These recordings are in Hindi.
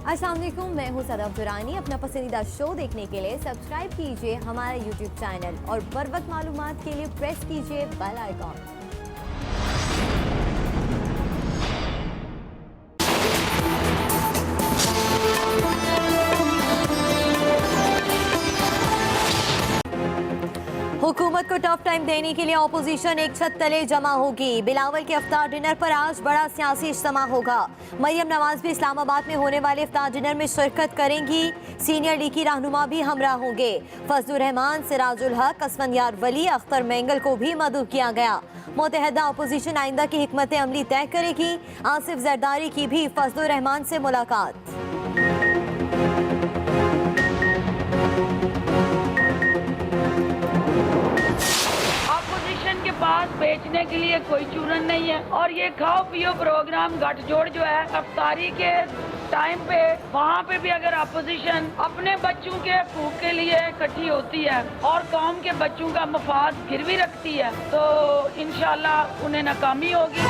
अस्सलाम वालेकुम, मैं हूँ सदफ दुरानी। अपना पसंदीदा शो देखने के लिए सब्सक्राइब कीजिए हमारा यूट्यूब चैनल और बर वक्त मालूमात के लिए प्रेस कीजिए बेल आइकॉन। हुकूमत को टफ टाइम देने के लिए ऑपोजिशन एक छत तले जमा होगी। बिलावल के इफ्तार डिनर पर आज बड़ा सियासी इज्तिमा होगा। मरियम नवाज भी इस्लामाबाद में होने वाले इफ्तार डिनर में शिरकत करेंगी। सीनियर लीग की रहनुमा भी हमरा होंगे। फजलुर रहमान, सिराजुल हक, असफंदियार वली, अख्तर मेंगल को भी मदऊ किया गया। मुत्तहिदा अपोजिशन आइंदा की हिकमत अमली तय करेगी। आसिफ जरदारी की भी फजलुर रहमान से मुलाकात। के पास बेचने के लिए कोई चूरन नहीं है और ये खाओ पियो प्रोग्राम गठजोड़ जो है अफ्तारी के टाइम पे वहाँ पे भी अगर अपोजिशन अपने बच्चों के हकूक के लिए इकट्ठी होती है और कौम के बच्चों का मफाद गिरवी रखती है तो इंशाल्लाह उन्हें नाकामी होगी।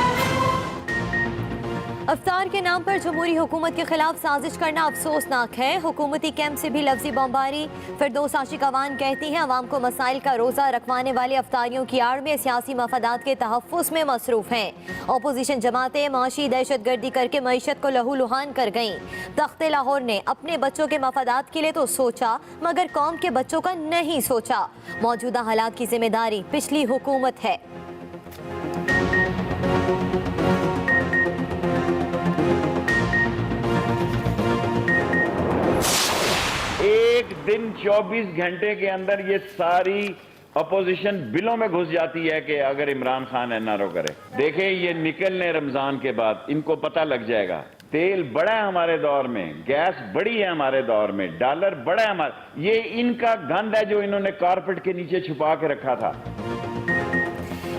अफ्तार के नाम पर जमहूरी हुकूमत के खिलाफ साजिश करना अफसोसनाक है। हुकूमती कैंप से भी लफ्जी बमबारी। फिरदौस आशिक अवान कहती हैं अवाम को मसाइल का रोज़ा रखवाने वाले अफ्तारियों की आड़ में सियासी मफादात के तहफ़्फ़ुज़ में मसरूफ़ हैं। अपोजिशन जमातें माशी दहशत गर्दी करके मईशत को लहू लुहान कर गईं। तख्ते लाहौर ने अपने बच्चों के मफादात के लिए तो सोचा मगर कौम के बच्चों का नहीं सोचा। मौजूदा हालात की जिम्मेदारी पिछली हुकूमत है। एक दिन 24 घंटे के अंदर ये सारी अपोजिशन बिलों में घुस जाती है कि अगर इमरान खान एनआरओ करे। देखें ये निकलने रमजान के बाद इनको पता लग जाएगा। तेल बड़ा है हमारे दौर में, गैस बड़ी है हमारे दौर में, डॉलर बड़ा है हमारा। ये इनका गंद है जो इन्होंने कारपेट के नीचे छुपा के रखा था।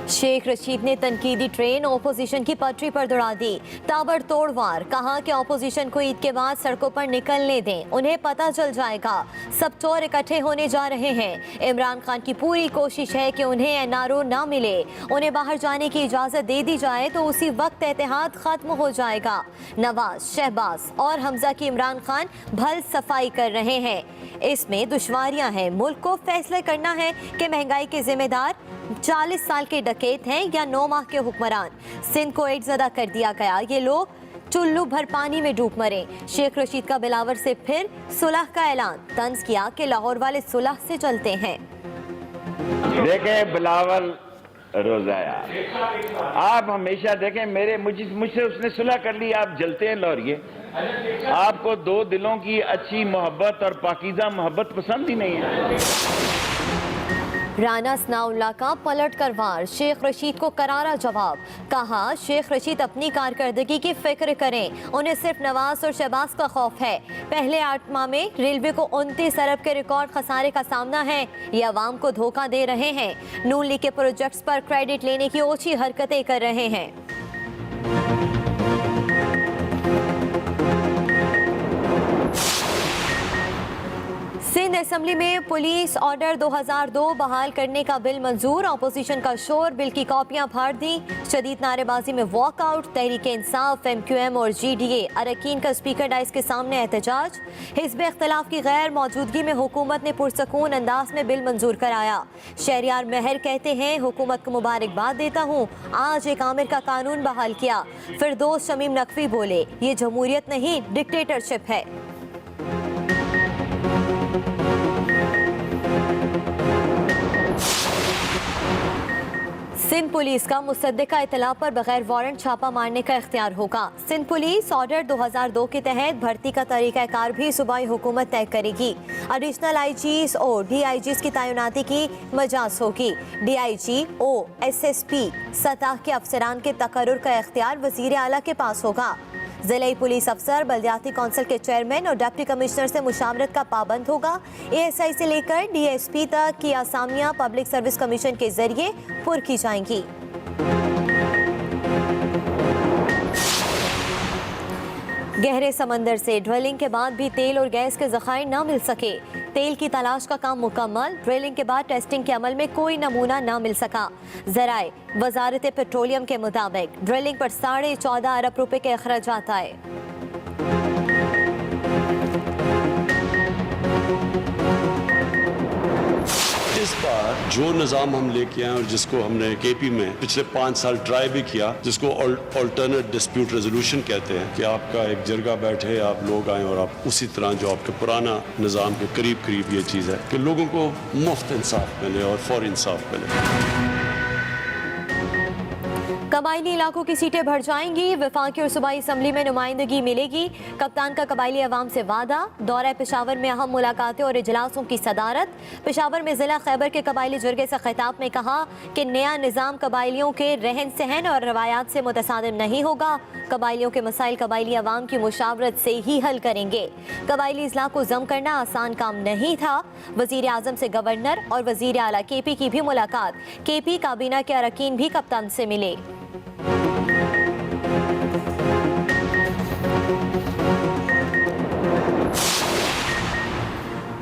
शेख रशीद ने तनकीदी ट्रेन ओपोजिशन की पटरी पर दौड़ा दी। ताबड़तोड़ वार, कहा कि ओपोजिशन को ईद के बाद सड़कों पर निकलने दें, उन्हें पता चल जाएगा सब चोर इकट्ठे होने जा रहे हैं। इमरान खान की पूरी कोशिश है कि उन्हें एनआरओ ना मिले, उन्हें बाहर जाने की इजाजत दे दी जाए तो उसी वक्त एतिहाद खत्म हो जाएगा। नवाज, शहबाज और हमजा की इमरान खान भल सफाई कर रहे हैं। इसमें दुश्वारियां हैं। मुल्क को फैसला करना है कि महंगाई के जिम्मेदार 40 साल के डकैत हैं या 9 माह के हुक्मरान। सिंध को एड ज़दा कर दिया गया, ये लोग चुल्लू भर पानी में डूब मरे। शेख रशीद का बिलावर से फिर सुलह का ऐलान। तंज किया कि लाहौर वाले सुलह से चलते हैं। देखें बिलावल रोजाया, आप हमेशा देखें मुझसे उसने सुलह कर ली, आप जलते हैं लौरिए। आपको दो दिलों की अच्छी मोहब्बत और पाकीज़ा मोहब्बत पसंद ही नहीं है। राना सनाउल्लाह का पलट कर वार, शेख रशीद को करारा जवाब। कहा शेख रशीद अपनी कारकर्दगी की फिक्र करें, उन्हें सिर्फ नवाज और शहबाज का खौफ है। पहले 8 माह में रेलवे को 29 अरब के रिकॉर्ड खसारे का सामना है, ये अवाम को धोखा दे रहे हैं। नून लीग के प्रोजेक्ट्स पर क्रेडिट लेने की ओछी हरकतें कर रहे हैं। सिंध असेंबली में पुलिस ऑर्डर 2002 बहाल करने का बिल मंजूर। अपोजिशन का शोर, बिल की कॉपियां फाड़ दी। शदीद नारेबाजी में वॉकआउट। तहरीक इंसाफ, MQM और GDA अरकान का स्पीकर डाइस के सामने एहतजाज। हिज़्ब इख्तिलाफ की गैर मौजूदगी में हुकूमत ने पुरसकून अंदाज में बिल मंजूर कराया। शहरियार महर कहते हैं हुकूमत को मुबारकबाद देता हूँ, आज एक आमिर का कानून बहाल किया। फिरदौस शमीम नकवी बोले ये जमहूरियत नहीं डिक्टेटरशिप है। सिंध पुलिस का मुसद्दिका इतला पर बगैर वारंट छापा मारने का इख्तियार होगा। सिंध पुलिस ऑर्डर 2002 के तहत भर्ती का तरीक़ाकार भी सूबाई हुकूमत तय करेगी। एडिशनल IGs और DIGs की तैनाती की मजाज होगी। DIG और SSP सतह के अफसरान के तकर्रुर का इख्तियार वज़ीर आला के पास होगा। ज़िले पुलिस अफसर बल्दियाती कौंसिल के चेयरमैन और डिप्टी कमिश्नर से मुशावरत का पाबंद होगा। ASI से लेकर DSP तक की असामियाँ पब्लिक सर्विस कमीशन के जरिए पुर की जाएंगी। गहरे समंदर से ड्रिलिंग के बाद भी तेल और गैस के ज़खायर न मिल सके। तेल की तलाश का काम मुकम्मल। ड्रिलिंग के बाद टेस्टिंग के अमल में कोई नमूना न मिल सका। ज़राए वजारत पेट्रोलियम के मुताबिक ड्रिलिंग पर 14.5 अरब रुपए के अखराजात आए। इस बार जो निज़ाम हम लेके आए और जिसको हमने केपी में पिछले 5 साल ट्राई भी किया, जिसको ऑल्टरनेट डिस्प्यूट रेजोल्यूशन कहते हैं, कि आपका एक जगह बैठे आप लोग आए और आप उसी तरह जो आपके पुराना निज़ाम के करीब करीब ये चीज़ है कि लोगों को मुफ्त इंसाफ मिले और फौरी इंसाफ मिले। कबायली इलाकों की सीटें बढ़ जाएंगी, वफाकी और सूबाई असम्बली में नुमाइंदगी मिलेगी। कप्तान का कबायली अवाम से वादा। दौरा पेशावर में अहम मुलाकातें और इजलासों की सदारत। पेशावर में जिला खैबर के कबायली जुर्गे से खिताब में कहा कि नया निज़ाम कबायलियों के रहन सहन और रवायात से मुतसादिम नहीं होगा। कबायलियों के मसाइल कबायली अवाम की मुशावरत से ही हल करेंगे। कबायली इस्लाह को जम करना आसान काम नहीं था। वजीर आजम से गवर्नर और वजीर आला केपी की भी मुलाकात। केपी काबीना के अरकान भी कप्तान से मिले।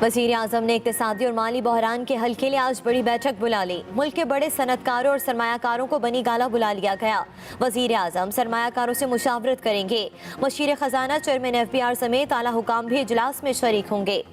वज़ीर आज़म ने इक़्तिसादी और माली बहरान के हल के लिए आज बड़ी बैठक बुला ली। मुल्क के बड़े सनतकारों और सरमायाकारों को बनी गाला बुला लिया गया। वज़ीर आज़म सरमायाकारों से मुशावरत करेंगे। मशीर खजाना चेयरमैन FBR समेत आला हुकाम भी इजलास में शरीक होंगे।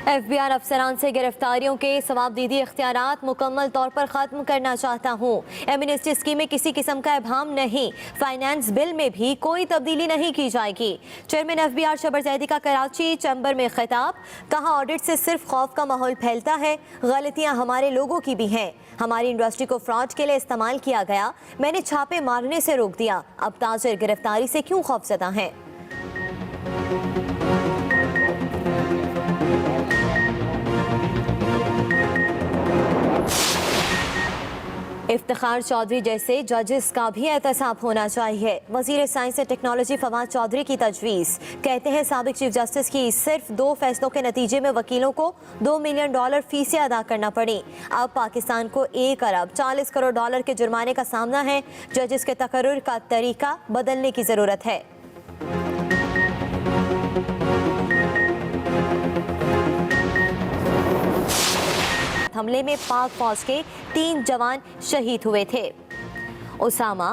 FBR अफसरान से गिरफ्तारियों के सवाबदीदी इख्तियारात मुकम्मल तौर पर ख़त्म करना चाहता हूँ। एमनेस्टी स्कीम में किसी किस्म का इबाम नहीं। फाइनेंस बिल में भी कोई तब्दीली नहीं की जाएगी। चेयरमैन FBR शबर जैदी का कराची चैम्बर में खिताब। कहा ऑडिट से सिर्फ खौफ का माहौल फैलता है, गलतियाँ हमारे लोगों की भी हैं। हमारी इंडस्ट्री को फ्रॉड के लिए इस्तेमाल किया गया, मैंने छापे मारने से रोक दिया। अब ताजिर गिरफ्तारी से क्यों खौफजदा हैं? इफ्तिखार चौधरी जैसे जजेस का भी एहतसाब होना चाहिए। वजीर science and technology Fawad Chaudhry की तजवीज़। कहते हैं साबिक चीफ जस्टिस की सिर्फ 2 फैसलों के नतीजे में वकीलों को $2 मिलियन फीसें अदा करना पड़ी। अब पाकिस्तान को $1 अरब 40 करोड़ के जुर्माने का सामना है। जजेस के तकर्रुर का तरीका बदलने की ज़रूरत है। हमले में पाक फौज के 3 जवान शहीद हुए थे। उसामा,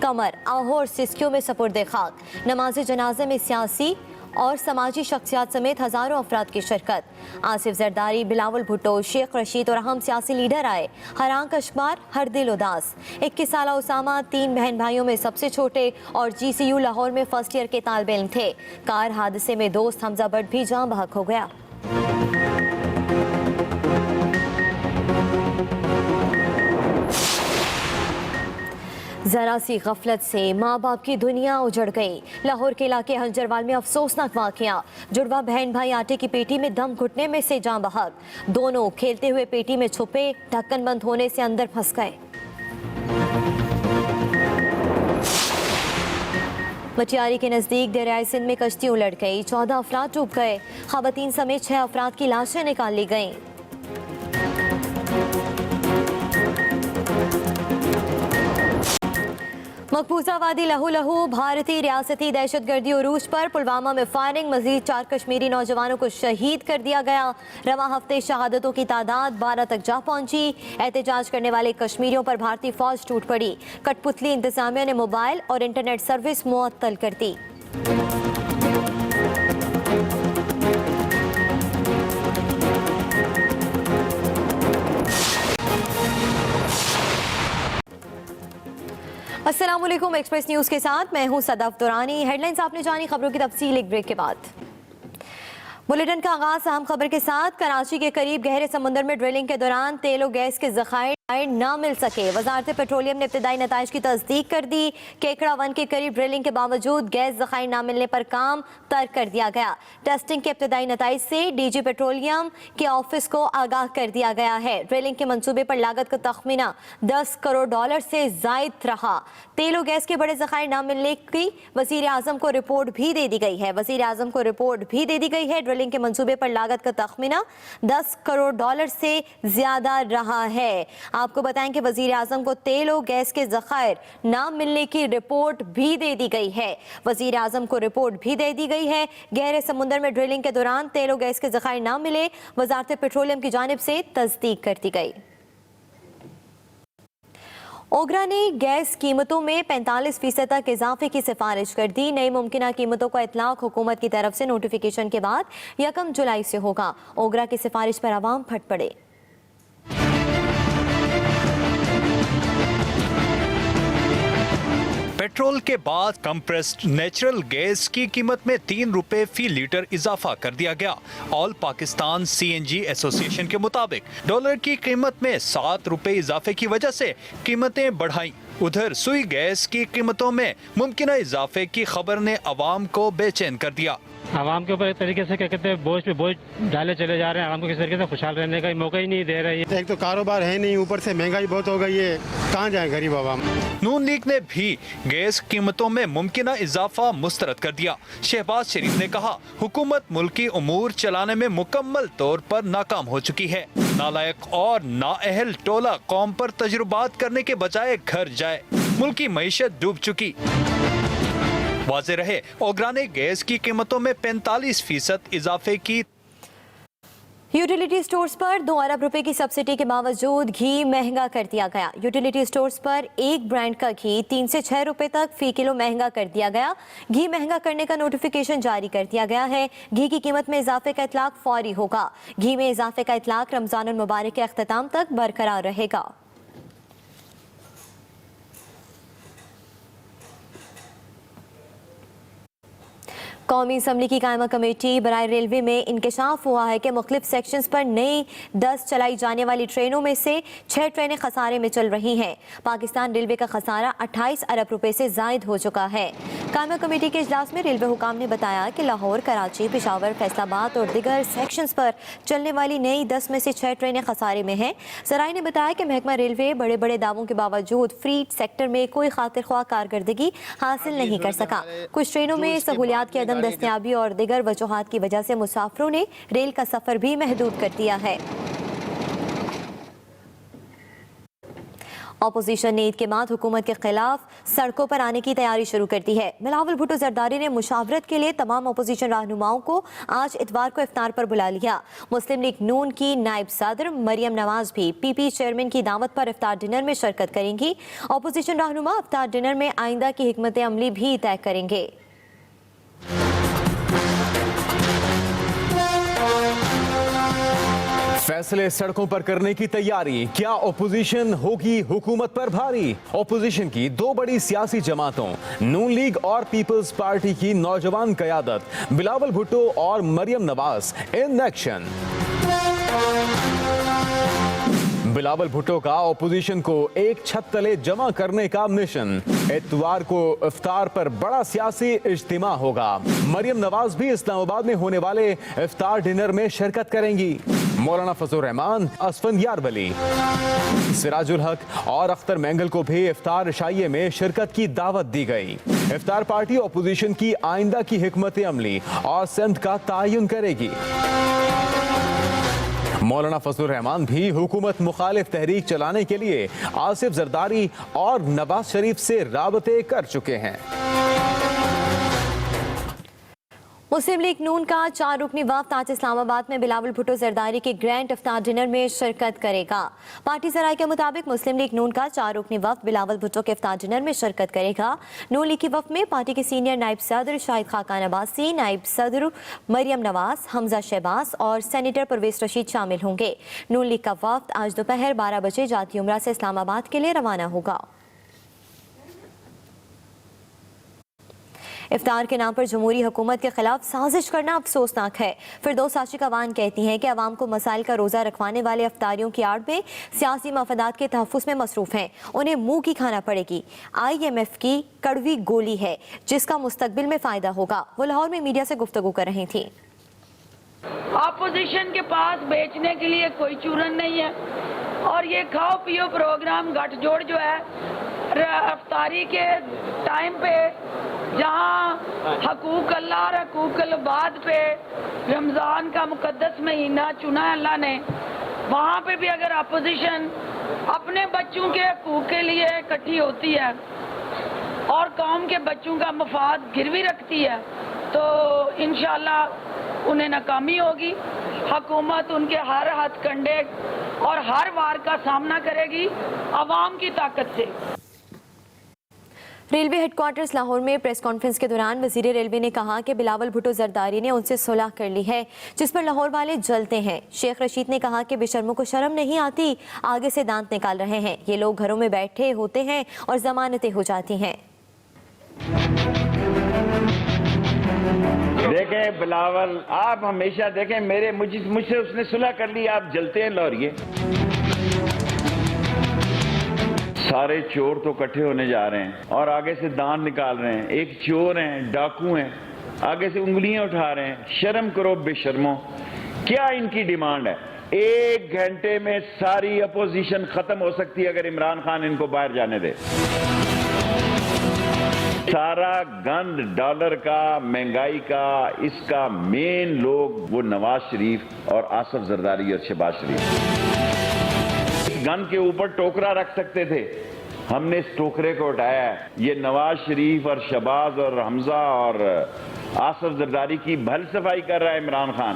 कमर, आहोर सिस्कियों में सपुर्दे खाक। नमाज जनाजे में सियासी और समाजी शख्सियात समेत हज़ारों अफराद की शिरकत। आसिफ जरदारी, बिलावल भुट्टो, शेख रशीद और अहम सियासी लीडर आए। हरां कश्मार, हर दिल उदास। 21 साल उसामा 3 बहन भाइयों में सबसे छोटे और GCU लाहौर में फर्स्ट ईयर के तालिब इल्म थे। कार हादसे में दोस्त हमजा भट्ट भी जान बहक हो गया। जरा सी गफलत से माँ बाप की दुनिया उजड़ गई। लाहौर के इलाके हंजरवाल में अफसोसनाक वाकया। जुड़वा बहन भाई आटे की पेटी में दम घुटने में से जान बहक। दोनों खेलते हुए पेटी में छुपे, ढक्कन बंद होने से अंदर फंस गए। मटियारी के नजदीक दरियाए सिंध में कश्ती उलट गई। 14 अफराद डूब गए। खवातीन समेत 6 अफराद की लाशें निकाल ली गईं। मकबूजा वादी लहू लहू। भारतीय रियासती दहशतगर्दी उरूज पर पुलवामा में फायरिंग। मजीद 4 कश्मीरी नौजवानों को शहीद कर दिया गया। रवा हफ्ते शहादतों की तादाद 12 तक जा पहुंची। एहतजाज करने वाले कश्मीरियों पर भारतीय फौज टूट पड़ी। कठपुतली इंतजामिया ने मोबाइल और इंटरनेट सर्विस मुअत्तल कर दी। अस्सलाम वालेकुम। एक्सप्रेस न्यूज़ के साथ मैं हूं सदफ दुरानी। हेडलाइंस आपने जानी, खबरों की तफसील एक ब्रेक के बाद। बुलेटिन का आगाज अहम खबर के साथ। कराची के करीब गहरे समुद्र में ड्रिलिंग के दौरान तेल और गैस के ज़खायर ना मिल सके। वजारत पेट्रोलियम ने इब्तदाई नताइज की तस्दीक कर दी। केकड़ा 1 के करीब ड्रिलिंग के बावजूद गैस ज़खायर ना मिलने पर काम तर्क कर दिया गया। टेस्टिंग के इब्तदाई नताइज से DG पेट्रोलियम के ऑफिस को आगाह कर दिया गया है। ड्रिलिंग के मंसूबे पर लागत का तखमीना $10 करोड़ से जायद रहा। तेल और गैस के बड़े ज़खायर ना मिलने की वज़ीर आज़म को रिपोर्ट भी दे दी गई है। वज़ीर आज़म को रिपोर्ट भी दे दी गई है। ड्रिलिंग के मंसूबे पर लागत का तखमीना $10 करोड़ से ज्यादा रहा है। आपको बताएं कि वजीर आजम को तेल और गैस के ज़खायर ना मिलने की रिपोर्ट भी दे दी गई है। वजीर आजम को रिपोर्ट भी दे दी गई है। गहरे समुद्र में ड्रिलिंग के दौरान तेल और गैस के ज़खायर ना मिले, वजारत पेट्रोलियम की जानिब से तस्दीक कर दी गई। ओगरा ने गैस कीमतों में 45% तक इजाफे की सिफारिश कर दी। नई मुमकिना कीमतों का इतलाक हुकूमत की तरफ से नोटिफिकेशन के बाद 1 जुलाई से होगा। ओगरा की सिफारिश पर आवाम फट पड़े। पेट्रोल के बाद कंप्रेस्ड नेचुरल गैस की कीमत में 3 रुपए फी लीटर इजाफा कर दिया गया। ऑल पाकिस्तान CNG एसोसिएशन के मुताबिक डॉलर की कीमत में 7 रुपए इजाफे की वजह से कीमतें बढ़ाई। उधर सुई गैस की कीमतों में मुमकिन इजाफे की खबर ने आवाम को बेचैन कर दिया। आवाम के ऊपर एक तरीके से क्या कहते हैं बोझ पे बोझ डाले चले जा रहे हैं। आवाम को किसी तरीके से खुशहाल रहने का मौका ही नहीं दे रही है। एक तो कारोबार है नहीं, ऊपर से महंगाई बहुत हो गई है, कहाँ जाए गरीब आवाम। नून लीग ने भी गैस कीमतों में मुमकिन इजाफा मुस्तरद कर दिया। शहबाज शरीफ ने कहा हुकूमत मुल्की उमूर चलाने में मुकम्मल तौर पर नाकाम हो चुकी है। नालायक और नाअहल टोला कौम पर तजुर्बात करने के बजाय घर जाए। मुल्की मईशत डूब चुकी। वाज़े रहे ओगरा ने गैस की कीमतों में 45% इजाफे की। यूटिलिटी स्टोर्स पर 2 अरब रुपए की सब्सिडी के बावजूद घी महंगा कर दिया गया। यूटिलिटी स्टोर्स पर एक ब्रांड का घी 3 से 6 रुपए तक फी किलो महंगा कर दिया गया। घी महंगा करने का नोटिफिकेशन जारी कर दिया गया है। घी की कीमत में इजाफे का इतलाक फौरी होगा। घी में इजाफे का इतलाक रमजान उल मुबारक के अख्ताम तक बरकरार रहेगा। कौमी असम्बली की कायमा कमेटी बराए रेलवे में इंकशाफ हुआ है कि मुख्तलिफ सेक्शंस पर नई 10 चलाई जाने वाली ट्रेनों में से 6 ट्रेनें खसारे में चल रही हैं। पाकिस्तान रेलवे का खसारा 28 अरब रुपए से जायद हो चुका है। कायमा कमेटी के इजलास में रेलवे हुकाम ने बताया कि लाहौर, कराची, पेशावर, फैसलाबाद और दीगर सेक्शंस पर चलने वाली नई 10 में से 6 ट्रेनें खसारे में हैं। जराए ने बताया कि महकमा रेलवे बड़े बड़े दावों के बावजूद फ्रीट सेक्टर में कोई खातिर ख्वाह कारकर्दगी हासिल नहीं कर सका। कुछ ट्रेनों में सहूलियात की दस्तियाबी और दिगर वजूहात की वजह से मुसाफिरों ने रेल का सफर भी महदूद कर दिया है। अपोजिशन ने ईद के बाद हुकूमत के खिलाफ सड़कों पर आने की तैयारी शुरू कर दी है। बिलावल भुट्टो जरदारी ने मुशावरत के लिए तमाम अपोजिशन रहनुमाओं को आज इतवार को इफ्तार पर बुला लिया। मुस्लिम लीग नून की नायब सदर मरियम नवाज भी PP चेयरमैन की दावत पर इफ्तार डिनर में शिरकत करेंगी। अपोजिशन रहनुमा इफ्तार डिनर में आइंदा की हिकमत अमली भी तय करेंगे। फैसले सड़कों पर करने की तैयारी, क्या ओपोजिशन होगी हुकूमत पर भारी? ओपोजिशन की 2 बड़ी सियासी जमातों नून लीग और पीपल्स पार्टी की नौजवान क़यादत बिलावल भुट्टो और मरियम नवाज इन एक्शन। बिलावल भुट्टो का ओपोजिशन को एक छत तले जमा करने का मिशन। इतवार को इफ्तार पर बड़ा सियासी इज्तिमा होगा। मरियम नवाज भी इस्लामाबाद में होने वाले इफ्तार डिनर में शिरकत करेंगी। मौलाना फजलुर रहमान, असफंदियार वली, सिराजुल हक और अख्तर मैंगल को भी इफ्तार इशाइये में शिरकत की दावत दी गई। इफ्तार पार्टी ओपोजिशन की आइंदा की हिकमत अमली और सिमत का तयन करेगी। मौलाना फजलुर रहमान भी हुकूमत मुखालिफ तहरीक चलाने के लिए आसिफ जरदारी और नवाज शरीफ से राबते कर चुके हैं। मुस्लिम लीग नून का 4 रुकनी वफ्द आज इस्लामाबाद में बिलावल भुट्टो जरदारी के ग्रैंड इफ्तार डिनर में शिरकत करेगा। पार्टी सराय के मुताबिक मुस्लिम लीग नून का 4 रुकनी वफ्द बिलावल भुट्टो के इफ्तार डिनर में शिरकत करेगा। नून लीग की वफ्द में पार्टी के सीनियर नायब सदर शाहिद खाकान अब्बासी, नायब सदर मरियम नवाज, हमजा शहबाज और सेनेटर परवेज रशीद शामिल होंगे। नून लीग का वफ्द आज दोपहर 12 बजे जाती उम्रा से इस्लामाबाद के लिए रवाना होगा। इफ्तार के नाम पर जमहूरी हुकूमत के खिलाफ साजिश करना अफसोसनाक है। फिरदौस आशिक अवान कहती हैं कि अवाम को मसाइल का रोज़ा रखवाने वाले अफ्तारियों की आड़ में सियासी मफादात के तहफ़्फ़ुज़ में मसरूफ़ हैं। उन्हें मुँह की खाना पड़ेगी। IMF की कड़वी गोली है जिसका मुस्तकबिल में फ़ायदा होगा। वो लाहौर में मीडिया से गुफ्तगू कर रही थी। ऑपोजिशन के पास बेचने के लिए कोई चूरन नहीं है और ये खाओ पियो प्रोग्राम गठजोड़ जो है अफ्तारी के टाइम पे जहाँ हकूक अल्लाह और हकूक अल बाद पे रमज़ान का मुकद्दस महीना चुना अल्लाह ने, वहाँ पे भी अगर अपोजिशन अपने बच्चों के हकूक के लिए इकट्ठी होती है और कौम के बच्चों का मफाद गिरवी रखती है तो इंशाल्लाह उन्हें नाकामी होगी। हुकूमत उनके हर हथकंडे और हर वार का सामना करेगी अवाम की ताकत से। रेलवे हेडक्वार्टर्स लाहौर में प्रेस कॉन्फ्रेंस के दौरान वजीर रेलवे ने कहा कि बिलावल भुट्टो जरदारी ने उनसे सुलह कर ली है, जिस पर लाहौर वाले जलते हैं। शेख रशीद ने कहा कि बेशर्मों को शर्म नहीं आती, आगे से दांत निकाल रहे हैं। ये लोग घरों में बैठे होते हैं और जमानतें हो जाती हैं। देखें बिलावल, आप हमेशा देखें मुझसे उसने सुलह कर ली, आप जलते हैं लौरिए। सारे चोर तो इकट्ठे होने जा रहे हैं और आगे से दांत निकाल रहे हैं। एक चोर हैं, डाकू हैं, आगे से उंगलियां उठा रहे हैं। शर्म करो बेशर्मों। क्या इनकी डिमांड है? 1 घंटे में सारी अपोजिशन खत्म हो सकती है अगर इमरान खान इनको बाहर जाने दे। सारा गंद डॉलर का, महंगाई का, इसका मेन लोग वो नवाज शरीफ और आसिफ जरदारी और शहबाज शरीफ। गन के ऊपर टोकरा रख सकते थे, हमने इस टोकरे को उठाया है। ये नवाज शरीफ और शहबाज और हमजा और आसिफ जरदारी की भल सफाई कर रहा है इमरान खान।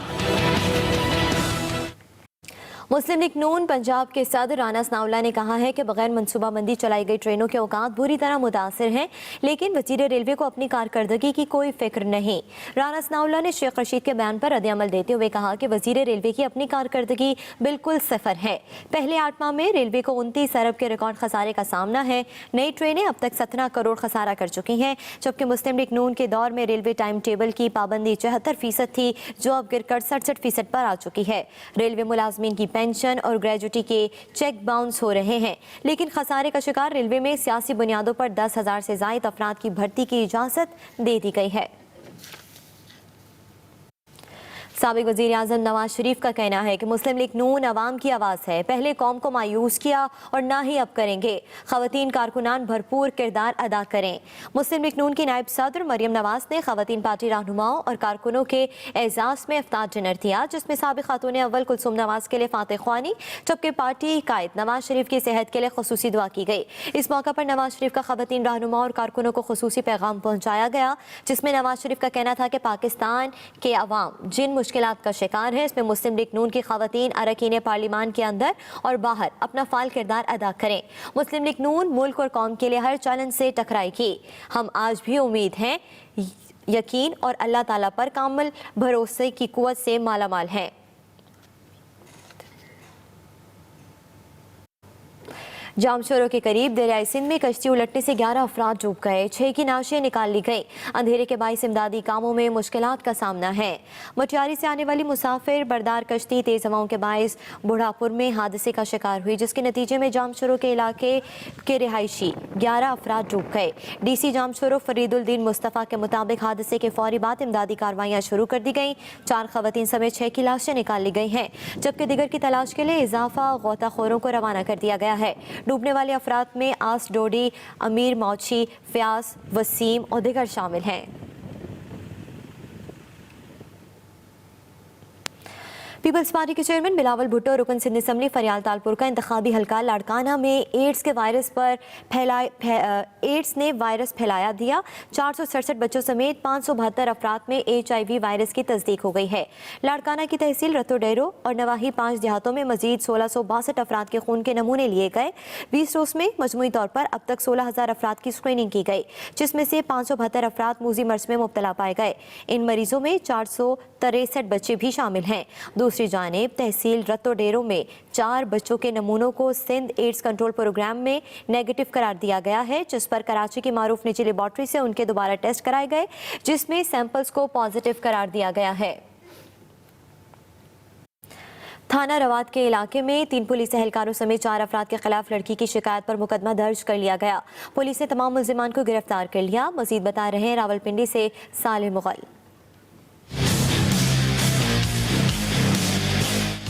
मुस्लिम लीग नून पंजाब के सदर राना सनाउल्लाह ने कहा है कि बगैर मनसूबाबंदी चलाई गई ट्रेनों के औकात बुरी तरह मुतासिर हैं, लेकिन वजीर रेलवे को अपनी कारकर्दगी की कोई फिक्र नहीं। राना सनाउल्लाह ने शेख रशीद के बयान पर रद्द-ए-अमल देते हुए कहा कि वजीर रेलवे की अपनी कारकर्दगी बिल्कुल सिफर है। पहले 8 माह में रेलवे को 29 अरब के रिकॉर्ड खसारे का सामना है। नई ट्रेनें अब तक 17 करोड़ खसारा कर चुकी हैं, जबकि मुस्लिम लीग नून के दौर में रेलवे टाइम टेबल की पाबंदी 74% थी, जो अब गिरकर 67% पर आ चुकी है। रेलवे मुलाजमीन की पेंशन और ग्रेजुटी के चेक बाउंस हो रहे हैं, लेकिन खसारे का शिकार रेलवे में सियासी बुनियादों पर 10,000 से ज़ायद अफराद की भर्ती की इजाज़त दे दी गई है। साबिक वज़ीर आज़म नवाज शरीफ का कहना है कि मुस्लिम लीग नून अवाम की आवाज़ है, पहले कौम को मायूस किया और ना ही अब करेंगे। ख़वातीन कारकुनान भरपूर किरदार अदा करें। मुस्लिम लीग नून की नायब सदर मरियम नवाज ने ख़वातीन पार्टी रहनुमाओं और कारकुनों के एजाज़ में इफ्तार डिनर दिया, जिसमें साबिक खातून अव्वल कुलसुम नवाज के लिए फातह ख्वानी, जबकि पार्टी कायद नवाज शरीफ की सेहत के लिए खुसूसी दुआ की गई। इस मौका पर नवाज शरीफ का ख़वातीन रहनुमाओं और कारकुनों को खुसूसी पैगाम पहुँचाया गया, जिसमें नवाज शरीफ का कहना था कि पाकिस्तान के अवाम जिन मुश्किलात का शिकार है, इसमें मुस्लिम लीग नून की ख़वातीन अरकान पार्लिमान के अंदर और बाहर अपना फाल किरदार अदा करें। मुस्लिम लीग नून मुल्क और कौम के लिए हर चैलेंज से टकराएगी। हम आज भी उम्मीद हैं, यकीन और अल्लाह ताला पर कामिल भरोसे की कुव्वत से मालामाल हैं। जामशोरों के करीब दरियाई सिंध में कश्ती उलटने से 11 अफराद डूब गए, 6 की नाशें निकाल ली गई। अंधेरे के बाइस इमदादी कामों में मुश्किलात का सामना है। मटियारी से आने वाली मुसाफिर बरदार कश्ती तेज हवाओं के बाइस बुढ़ापुर में हादसे का शिकार हुई, जिसके नतीजे में जामशोरों के इलाके के रिहायशी 11 अफराद डूब गए। DC जामशोरों फरीदुद्दीन मुस्तफ़ा के मुताबिक हादसे के फौरी बाद इमदादी कार्रवाइयाँ शुरू कर दी गई। 4 ख़वातीन समेत 6 की लाशें निकाल ली गई हैं, जबकि दिगर की तलाश के लिए इजाफा गौताखोरों को रवाना कर दिया गया है। डूबने वाले अफराद में आस डोडी, अमीर मौची, फ्यास, वसीम और दिगर शामिल हैं। पीपल्स पार्टी के चेयरमैन बिलावल भुट्टो रुकन सिंध असम्बली फरियाल तालपुर का इंतखाबी हल्का लाड़काना में एड्स ने वायरस फैलाया दिया। 467 बच्चों समेत 572 अफराद में HIV वायरस की तस्दीक हो गई है। लाड़काना की तहसील रतोडेरो और नवाही 5 देहातों में मजीद 1662 अफराद के खून के नमूने लिए गए। 20 रोज में मजमूई तौर पर अब तक 16,000 अफराद की स्क्रीनिंग की गई, जिसमें से 572 अफराद मूजी मर्ज में मुब्तला पाए गए। इन मरीजों में 463 बच्चे भी शामिल हैं। दूसरी जानिब तहसील रतोडेरो में 4 बच्चों के नमूनों को सिंध एड्स कंट्रोल प्रोग्राम में नेगेटिव करार दिया गया है, जिस पर कराची की मारूफ निजी लेबॉर्ट्री से उनके दोबारा टेस्ट कराए गए, जिसमें सैंपल्स को पॉजिटिव करार दिया गया है। थाना रवात के इलाके में 3 पुलिस एहलकारों समेत 4 अफराद के खिलाफ लड़की की शिकायत पर मुकदमा दर्ज कर लिया गया। पुलिस ने तमाम मुल्जिमान को गिरफ्तार कर लिया। मजीद बता रहे हैं रावलपिंडी से Salih Mughal.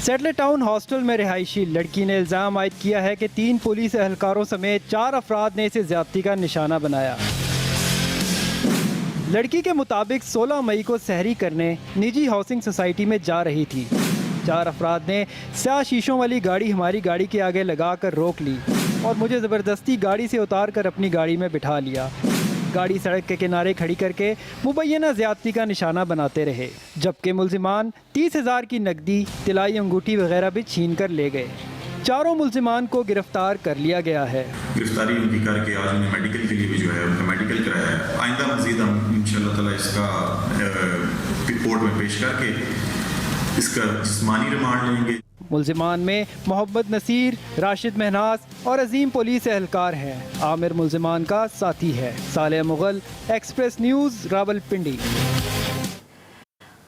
Settler town hostel में रिहायशी लड़की ने इल्ज़ाम आयद किया है कि 3 पुलिस एहलकारों समेत 4 अफराद ने इसे ज़्यादती का निशाना बनाया। लड़की के मुताबिक 16 मई को सहरी करने निजी हाउसिंग सोसाइटी में जा रही थी। 4 अफराद ने स्याह शीशों वाली गाड़ी हमारी गाड़ी के आगे लगा कर रोक ली और मुझे ज़बरदस्ती गाड़ी से उतार कर अपनी गाड़ी में बिठा लिया। गाड़ी सड़क के किनारे खड़ी करके मुबैना ज़्यादती का निशाना बनाते रहे, जबकि मुल्ज़िमान 30,000 की नकदी, तिलाई अंगूठी वगैरह भी छीन कर ले गए। चारों मुल्ज़िमान को गिरफ्तार कर लिया गया है। गिरफ्तारी उनकी करके आज उन्हें मेडिकल के लिए भी जो है उनका मेडिकल कराया है। आइंदा मज़ीद हम इंशाअल्लाह ताला इसका कोर्ट में पेश करके इसका जिस्मानी रिमांड लेंगे। मुल्ज़िमान में मोहब्बत नसीर, राशिद महनास और अजीम पुलिस एहलकार हैं। आमिर मुल्ज़िमान का साथी है। साले मुगल, एक्सप्रेस न्यूज़, रावलपिंडी।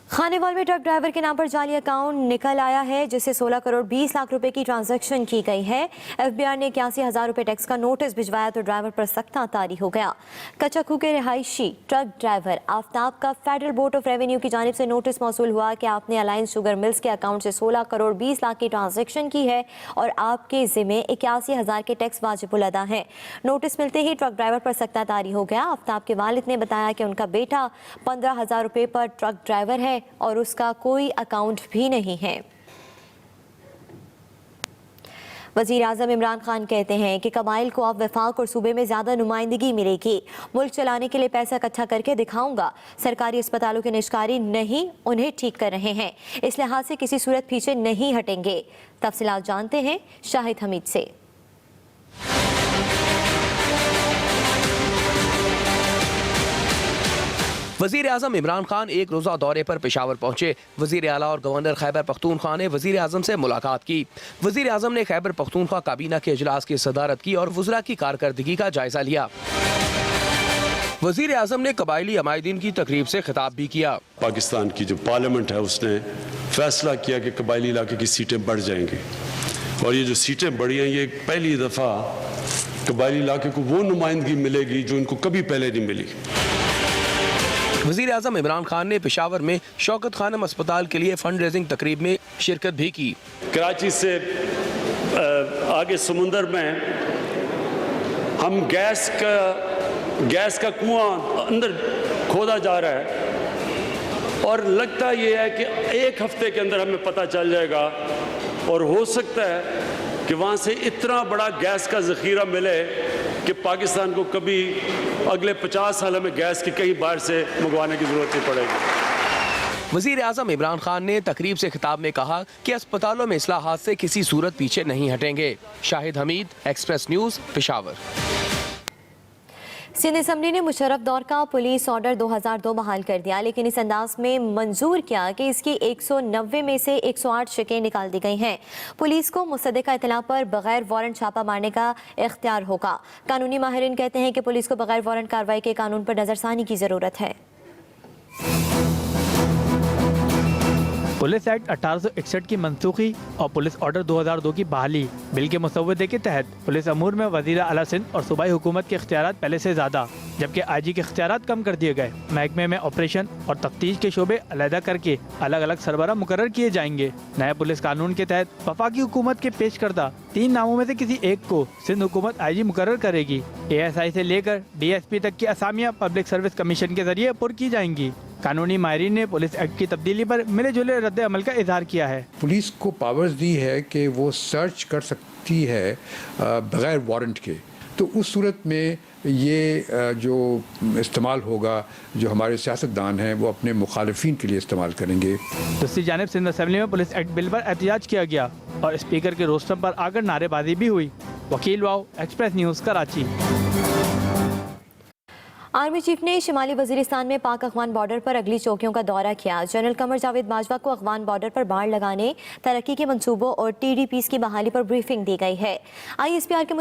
खानेवाल में ट्रक ड्राइवर के नाम पर जाली अकाउंट निकल आया है, जिससे 16 करोड़ 20 लाख रुपए की ट्रांजैक्शन की गई है। FBI ने 81,000 रुपए टैक्स का नोटिस भिजवाया तो ड्राइवर पर सख्त तारी हो गया। कच्चाकू के रिहायशी ट्रक ड्राइवर आफ्ताब का फेडरल बोर्ड ऑफ रेवेन्यू की जानिब से नोटिस मौसूल हुआ कि आपने अलायंस शुगर मिल्स के अकाउंट से 16 करोड़ 20 लाख की ट्रांजैक्शन की है और आपके जिम्मे 81,000 के टैक्स वाजिबुल अदा है। नोटिस मिलते ही ट्रक ड्राइवर पर सख्त तारी हो गया। आफ्ताब के वालिद ने बताया कि उनका बेटा 15,000 रुपए पर ट्रक ड्राइवर है और उसका कोई अकाउंट भी नहीं है। वज़ीर आज़म इमरान खान कहते हैं कि कबाइल को अब वफाक और सूबे में ज़्यादा नुमाइंदगी मिलेगी। मुल्क चलाने के लिए पैसा इकट्ठा करके दिखाऊंगा। सरकारी अस्पतालों के निष्कारी नहीं, उन्हें ठीक कर रहे हैं। इस लिहाज से किसी सूरत पीछे नहीं हटेंगे। तफसीलात जानते हैं शाहिद हमीद से। वज़ीर आज़म इमरान खान एक रोज़ा दौरे पर पेशावर पहुँचे। वज़ीर आला और गवर्नर खैबर पख्तूनख्वा ने वज़ीर आज़म से मुलाकात की। वज़ीर आज़म ने खैबर पख्तूनख्वा काबीना के इजलास की सदारत की और वज़रा की कारकर्दगी का जायजा लिया। वज़ीर आज़म ने कबायली अमायदीन की तकरीब से खिताब भी किया। पाकिस्तान की जो पार्लियामेंट है उसने फैसला किया कि कबायली इलाके की सीटें बढ़ जाएंगी और ये जो सीटें बढ़ी हैं ये पहली दफ़ा कबायली इलाके को वो नुमाइंदगी मिलेगी जो इनको कभी पहले नहीं मिली। वज़ीर आज़म इमरान खान ने पेशावर में शौकत खानम अस्पताल के लिए फंड रेजिंग तकरीब में शिरकत भी की। कराची से आगे समुंदर में हम गैस का कुआं अंदर खोदा जा रहा है और लगता ये है कि एक हफ्ते के अंदर हमें पता चल जाएगा और हो सकता है कि वहाँ से इतना बड़ा गैस का ज़ख़ीरा मिले कि पाकिस्तान को कभी अगले 50 साल में गैस की कहीं बाहर से मंगवाने की ज़रूरत नहीं पड़ेगी। वज़ीर आज़म इमरान खान ने तकरीब से खिताब में कहा कि अस्पतालों में इस्लाहात से किसी सूरत पीछे नहीं हटेंगे। Shahid Hameed, express news, Peshawar. Sindh assembly ने मुशर्रफ दौर का पुलिस ऑर्डर 2002 बहाल कर दिया, लेकिन इस अंदाज में मंजूर किया कि इसकी 190 में से 108 शिकें निकाल दी गई हैं। पुलिस को मुसद्दका इतला पर बगैर वारंट छापा मारने का इख्तियार होगा। कानूनी माहिरीन कहते हैं कि पुलिस को बगैर वारंट कार्रवाई के कानून पर नजरसानी की जरूरत है। पुलिस एक्ट 1861 की मनसूखी और पुलिस ऑर्डर 2002 की बहाली बिल के मसौदे के तहत पुलिस अमूर में वज़ीर आला सिंध और सूबाई हुकूमत के इख्तियारात पहले से ज़्यादा, जबकि IG के इख्तियारात कम कर दिए गए। महकमे में ऑपरेशन और तफ्तीश के शोबे अलहदा करके अलग अलग सरबराह मुकर्रर किए जाएंगे। नए पुलिस कानून के तहत वफाकी हुकूमत के पेश करदा 3 नामों में से किसी एक को सिंध हुकूमत IG मुकर्रर करेगी। ASI से लेकर DSP तक की असामियाँ पब्लिक सर्विस कमीशन के जरिए पुर की जाएंगी। कानूनी माहिरीन ने पुलिस एक्ट की तब्दीली पर मिले जुले रद्द अमल का इजहार किया है। पुलिस को पावर्स दी है कि वो सर्च कर सकती है बगैर वारंट के, तो उस सूरत में ये जो इस्तेमाल होगा, जो हमारे सियासतदान हैं वो अपने मुखालिफिन के लिए इस्तेमाल करेंगे। दूसरी जानिब सिंध असम्बली में पुलिस एक्ट बिल पर एहतजाज किया गया और स्पीकर के रोस्टर पर आकर नारेबाजी भी हुई। वकील wow, express news, Karachi. Army chief ने शिमाली वजीरिस्तान में पाक अफगान बॉर्डर पर अगली चौकियों का दौरा किया। जनरल कमर जावेद बाजवा को अफगान बॉर्डर पर बाड़ लगाने, तरक्की के मंसूबों और TDPs की बहाली पर ब्रीफिंग दी गई है। ISPR के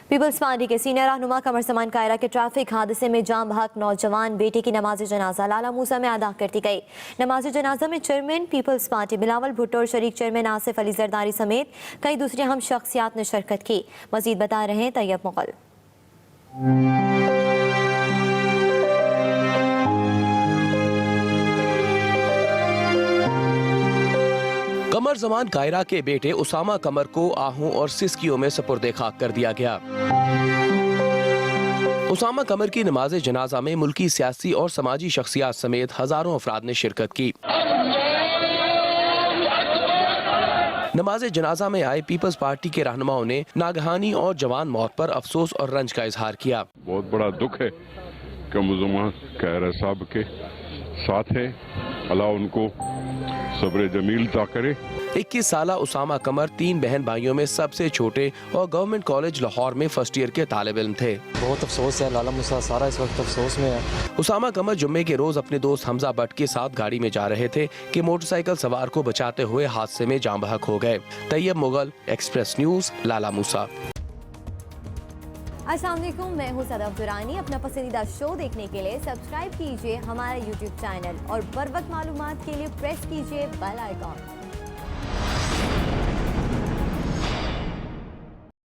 पीपल्स पार्टी के सीनियर रहनुमा कमर समान कायरा के ट्रैफिक हादसे में जाम बहक नौजवान बेटी की नमाज जनाजा लाला मूसा में अदा कर दी गई। नमाज जनाजा में chairman People's Party Bilawal Bhutto और शरीक चेयरमैन आसिफ अली जरदारी समेत कई दूसरे अहम शख्सियात ने शिरकत की। मजीद बता रहे हैं तैयब मुगल। कमर जमान कायरा के बेटे उसामा कमर को आहू और सिस्कियों में सुपुर्द खाक कर दिया गया। उसामा कमर की नमाज जनाजा में मुल्की सियासी और समाजी शख्सियात समेत हजारों अफराद ने शिरकत की। नमाज जनाजा में आए पीपल्स पार्टी के रहनुमाओं ने नागहानी और जवान मौत पर अफसोस और रंज का इजहार किया। बहुत बड़ा दुख है कि मुजम्मा कहर साहब के साथ है, अल्लाह उनको सब्र जमील अता करे। 21 साला उसामा कमर 3 बहन भाइयों में सबसे छोटे और गवर्नमेंट कॉलेज लाहौर में फर्स्ट ईयर के तालिब इल्म थे। बहुत अफसोस है, लाला मूसा सारा इस वक्त अफसोस में है। उसामा कमर जुम्मे के रोज अपने दोस्त हमजा भट्ट के साथ गाड़ी में जा रहे थे कि मोटरसाइकिल सवार को बचाते हुए हादसे में जान बहक हो गए। तैयब मुगल, एक्सप्रेस न्यूज, लाला मूसा। अस्सलाम वालेकुम, मैं हूं सदफ दुरानी। अपना पसंदीदा शो देखने के लिए सब्सक्राइब कीजिए हमारा YouTube चैनल और बर वक्त मालूमात के लिए प्रेस कीजिए बेल आइकॉन।